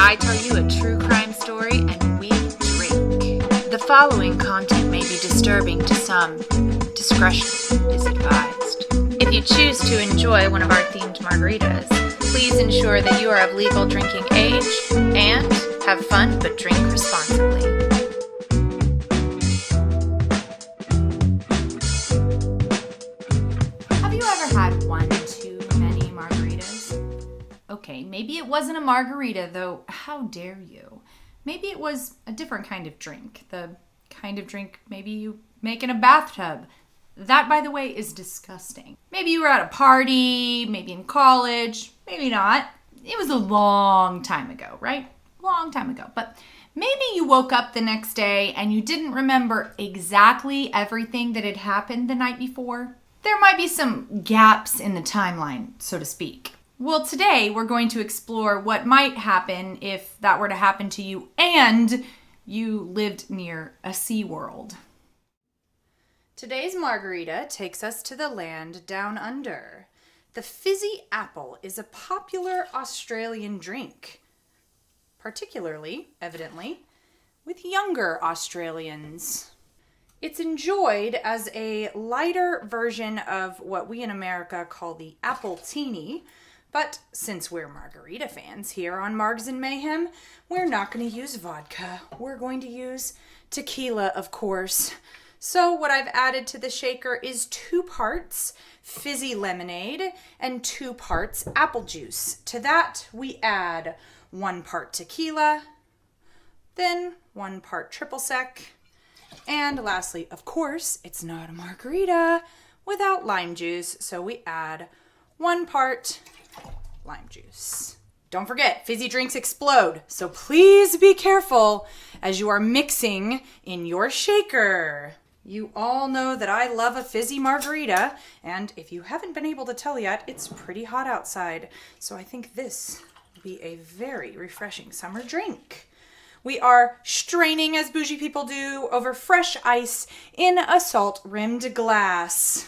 I tell you a true crime story and we drink. The following content may be disturbing to some. Discretion is advised. If you choose to enjoy one of our themed margaritas, please ensure that you are of legal drinking age and have fun but drink responsibly. Have you ever had one too many margaritas? Okay, maybe it wasn't a margarita, though. How dare you? Maybe it was a different kind of drink. The kind of drink maybe you make in a bathtub. That, by the way, is disgusting. Maybe you were at a party, maybe in college, maybe not. It was a long time ago, right? Long time ago. But maybe you woke up the next day and you didn't remember exactly everything that had happened the night before. There might be some gaps in the timeline, so to speak. Well, today we're going to explore what might happen if that were to happen to you and you lived near a SeaWorld. Today's margarita takes us to the land down under. The Fizzy apple is a popular Australian drink, particularly, evidently, with younger Australians. It's enjoyed as a lighter version of what we in America call the apple teeny, but since we're margarita fans here on Margs and Mayhem, we're not going to use vodka. We're going to use tequila, of course. So what I've added to the shaker is 2 parts fizzy lemonade and 2 parts apple juice. To that, we add 1 part tequila, then 1 part triple sec, and lastly, of course, it's not a margarita without lime juice, so we add 1 part lime juice. Don't forget, fizzy drinks explode, so please be careful as you are mixing in your shaker. You all know that I love a fizzy margarita, and if you haven't been able to tell yet, it's pretty hot outside, so I think this will be a very refreshing summer drink. We are straining, as bougie people do, over fresh ice in a salt-rimmed glass.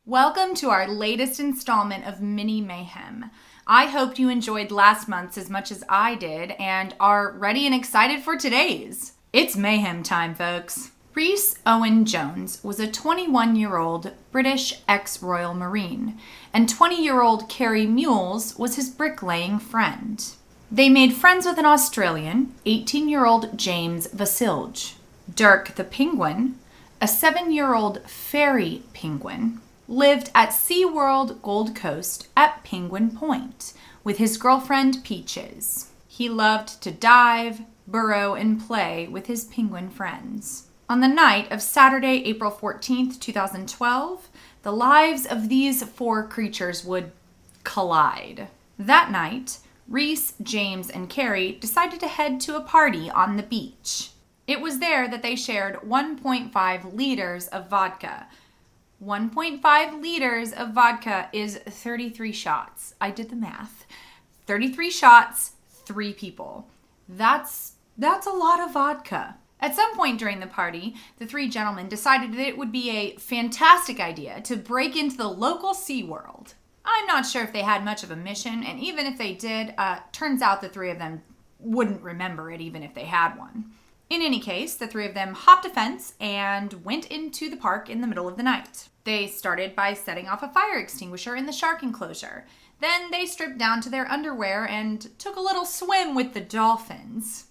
Welcome to our latest installment of Mini Mayhem. I hoped you enjoyed last month's as much as I did and are ready and excited for today's. It's mayhem time, folks. Rhys Owen Jones was a 21-year-old British ex-Royal Marine, and 20-year-old Carrie Mules was his bricklaying friend. They made friends with an Australian, 18-year-old James Vasilje. Dirk the penguin, a 7-year-old fairy penguin, lived at SeaWorld Gold Coast at Penguin Point with his girlfriend Peaches. He loved to dive, burrow, and play with his penguin friends. On the night of Saturday, April 14th, 2012, the lives of these 4 creatures would collide. That night, Rhys, James, and Carrie decided to head to a party on the beach. It was there that they shared 1.5 liters of vodka. 1.5 liters of vodka is 33 shots. I did the math. 33 shots, 3 people. That's a lot of vodka. At some point during the party, the 3 gentlemen decided that it would be a fantastic idea to break into the local SeaWorld. I'm not sure if they had much of a mission, and even if they did, turns out the 3 of them wouldn't remember it even if they had one. In any case, the 3 of them hopped a fence and went into the park in the middle of the night. They started by setting off a fire extinguisher in the shark enclosure. Then they stripped down to their underwear and took a little swim with the dolphins.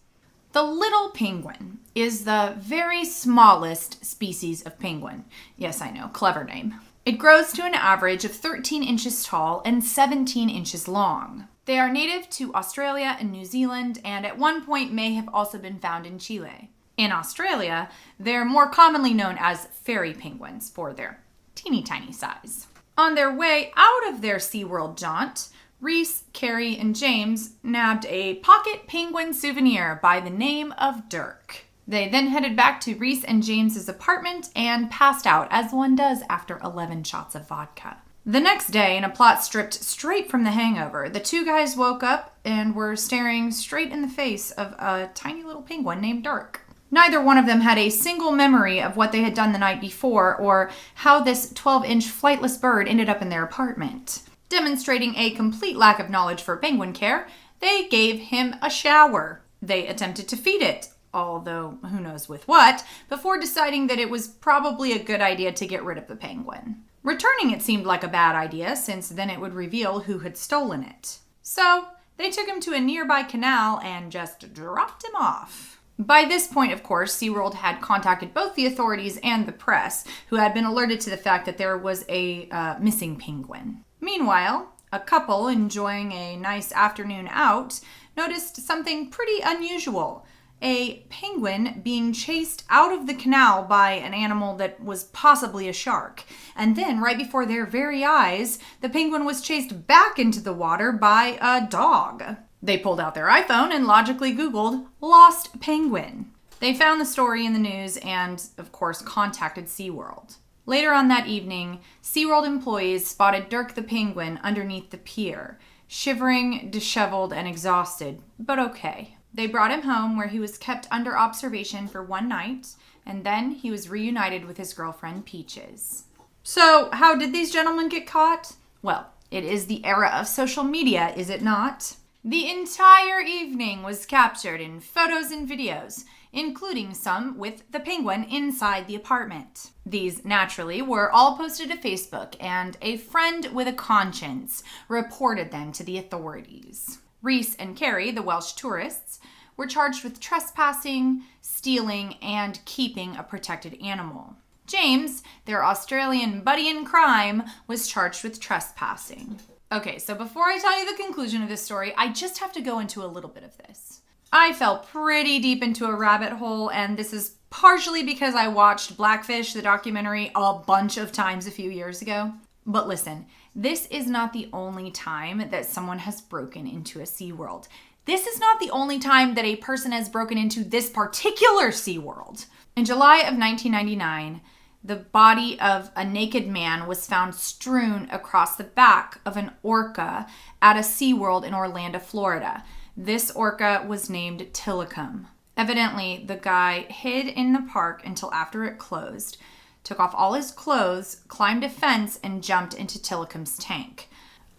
The little penguin is the very smallest species of penguin. Yes, I know, clever name. It grows to an average of 13 inches tall and 17 inches long. They are native to Australia and New Zealand, and at one point may have also been found in Chile. In Australia, they're more commonly known as fairy penguins for their teeny tiny size. On their way out of their SeaWorld jaunt, Rhys, Carrie, and James nabbed a pocket penguin souvenir by the name of Dirk. They then headed back to Rhys and James's apartment and passed out, as one does after 11 shots of vodka. The next day, in a plot stripped straight from The Hangover, the 2 guys woke up and were staring straight in the face of a tiny little penguin named Dirk. Neither one of them had a single memory of what they had done the night before or how this 12-inch flightless bird ended up in their apartment. Demonstrating a complete lack of knowledge for penguin care, They gave him a shower. They attempted to feed it, although who knows with what, before deciding that it was probably a good idea to get rid of the penguin. Returning it seemed like a bad idea, since then it would reveal who had stolen it. So they took him to a nearby canal and just dropped him off. By this point, of course, SeaWorld had contacted both the authorities and the press, who had been alerted to the fact that there was a missing penguin. Meanwhile, a couple enjoying a nice afternoon out noticed something pretty unusual. A penguin being chased out of the canal by an animal that was possibly a shark. And then, right before their very eyes, the penguin was chased back into the water by a dog. They pulled out their iPhone and logically Googled "lost penguin." They found the story in the news and, of course, contacted SeaWorld. Later on that evening, SeaWorld employees spotted Dirk the penguin underneath the pier, shivering, disheveled, and exhausted, but okay. They brought him home, where he was kept under observation for one night, and then he was reunited with his girlfriend, Peaches. So, how did these gentlemen get caught? Well, it is the era of social media, is it not? The entire evening was captured in photos and videos, including some with the penguin inside the apartment. These, naturally, were all posted to Facebook, and a friend with a conscience reported them to the authorities. Reese and Carrie, the Welsh tourists, were charged with trespassing, stealing, and keeping a protected animal. James, their Australian buddy in crime, was charged with trespassing. Okay, so before I tell you the conclusion of this story, I just have to go into a little bit of this. I fell pretty deep into a rabbit hole, and this is partially because I watched Blackfish, the documentary, a bunch of times a few years ago. But listen, this is not the only time that someone has broken into a SeaWorld. This is not the only time that a person has broken into this particular SeaWorld. In July of 1999, the body of a naked man was found strewn across the back of an orca at a SeaWorld in Orlando, Florida. This orca was named Tilikum. Evidently, the guy hid in the park until after it closed, took off all his clothes, climbed a fence, and jumped into Tilikum's tank.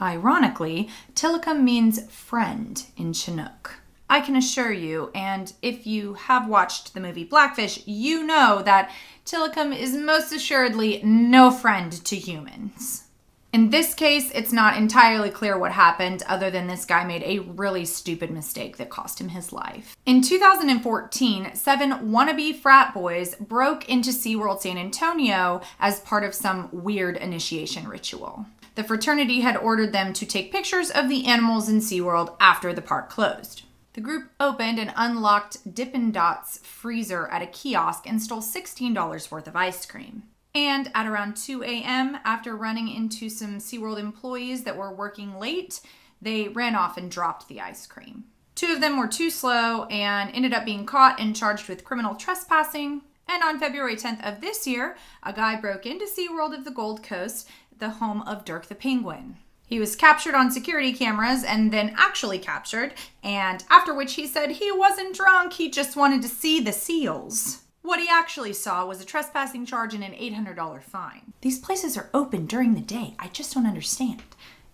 Ironically, Tilikum means friend in Chinook. I can assure you, and if you have watched the movie Blackfish, you know that Tilikum is most assuredly no friend to humans. In this case, it's not entirely clear what happened, other than this guy made a really stupid mistake that cost him his life. In 2014, 7 wannabe frat boys broke into SeaWorld San Antonio as part of some weird initiation ritual. The fraternity had ordered them to take pictures of the animals in SeaWorld after the park closed. The group opened and unlocked Dippin' Dot's freezer at a kiosk and stole $16 worth of ice cream. And at around 2 a.m., after running into some SeaWorld employees that were working late, they ran off and dropped the ice cream. 2 of them were too slow and ended up being caught and charged with criminal trespassing. And on February 10th of this year, a guy broke into SeaWorld of the Gold Coast, the home of Dirk the penguin. He was captured on security cameras and then actually captured, and after which he said he wasn't drunk, he just wanted to see the seals. What he actually saw was a trespassing charge and an $800 fine. These places are open during the day. I just don't understand.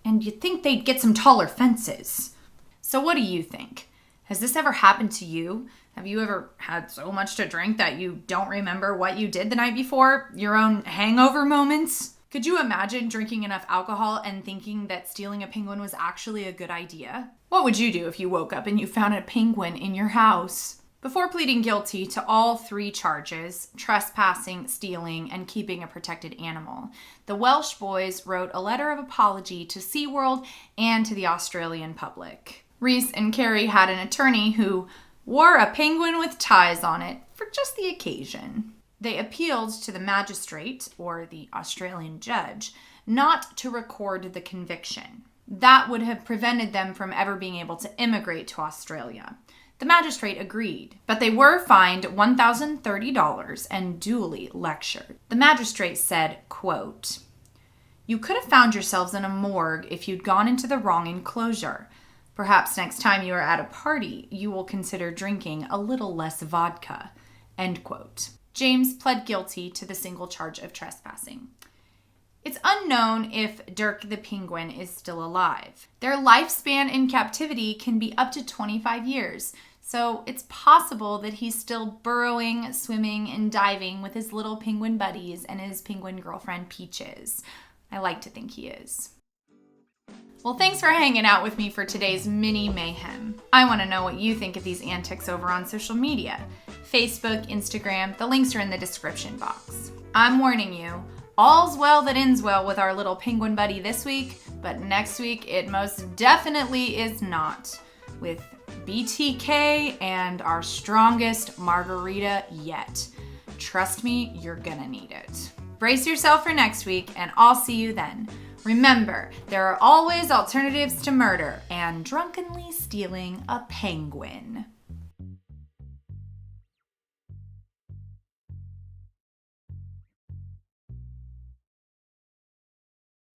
And you'd think they'd get some taller fences. So what do you think? Has this ever happened to you? Have you ever had so much to drink that you don't remember what you did the night before? Your own hangover moments? Could you imagine drinking enough alcohol and thinking that stealing a penguin was actually a good idea? What would you do if you woke up and you found a penguin in your house? Before pleading guilty to all 3 charges, trespassing, stealing, and keeping a protected animal, the Welsh boys wrote a letter of apology to SeaWorld and to the Australian public. Reese and Carrie had an attorney who wore a penguin with ties on it for just the occasion. They appealed to the magistrate, or the Australian judge, not to record the conviction. That would have prevented them from ever being able to immigrate to Australia. The magistrate agreed, but they were fined $1,030 and duly lectured. The magistrate said, quote, "You could have found yourselves in a morgue if you'd gone into the wrong enclosure. Perhaps next time you are at a party, you will consider drinking a little less vodka." End quote. James pled guilty to the single charge of trespassing. It's unknown if Dirk the penguin is still alive. Their lifespan in captivity can be up to 25 years, so it's possible that he's still burrowing, swimming, and diving with his little penguin buddies and his penguin girlfriend Peaches. I like to think he is. Well, thanks for hanging out with me for today's mini mayhem. I want to know what you think of these antics over on social media. Facebook, Instagram, the links are in the description box. I'm warning you, all's well that ends well with our little penguin buddy this week, but next week it most definitely is not. With BTK and our strongest margarita yet. Trust me, you're gonna need it. Brace yourself for next week, and I'll see you then. Remember, there are always alternatives to murder and drunkenly stealing a penguin.